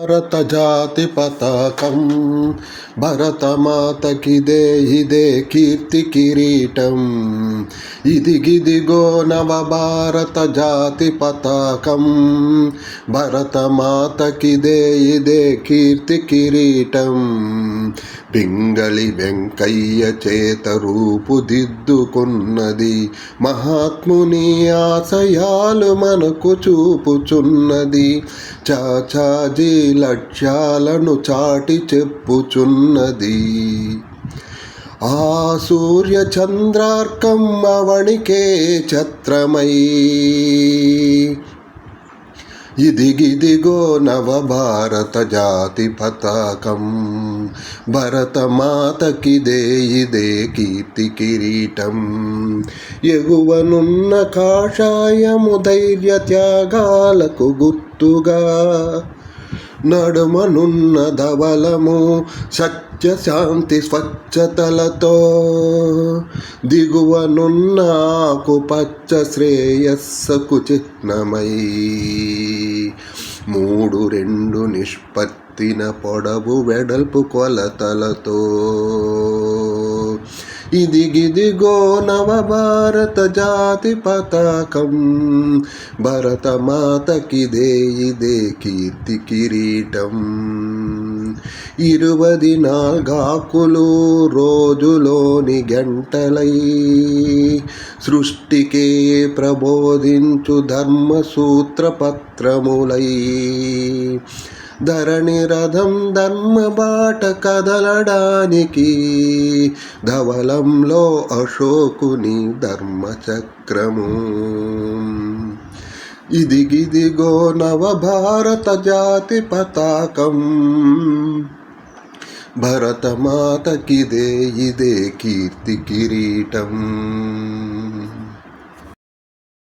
భరతజాతి పతాకం భరతమాతకిదే ఇదే కీర్తి కిరీటం. ఇదిగిదిగో నవభారత జాతి పతాకం. భరతమాతకిదే ఇదే కీర్తి కిరీటం. పింగళి వెంకయ్య చేత రూపుదిద్దుకున్నది. మహాత్ముని ఆశయాలు మనకు చూపుచున్నది. చాచాజీ లక్ష్యాలను చాటి చెప్పుచున్నది. ఆ సూర్య చంద్రార్కం అవనికే ఛత్రమై ఇదిగిదిగో నవభారత జాతి పతాకం. భరతమాతకిదే ఇదే కీర్తి కిరీటం. ఎగువనున్న కాషాయము ధైర్య త్యాగాలకు గుర్తుగా, నడుమనున్న ధవలము సత్య శాంతి స్వచ్ఛతలతో, దిగువనున్న ఆకుపచ్చ శ్రేయస్సుకు చిహ్నమై, 3-2 నిష్పత్తిన పొడవు వెడల్పు కొలతలతో, ఇదిగిదిగో నవభారత జాతి పతాకం. భరతమాతకిదే ఇదే కీర్తి కిరీటం. 24 రోజులోని గంటలై సృష్టికే ప్రబోధించు ధర్మసూత్ర పత్రములై, ధరణి రథం ధర్మబాట కదలడానికి, ధవలంలో అశోకుని ధర్మచక్రము. ఇదిగిదిగో నవభారత జాతి పతాకం. భరతమాతకిదే ఇదే కీర్తి కిరీటం.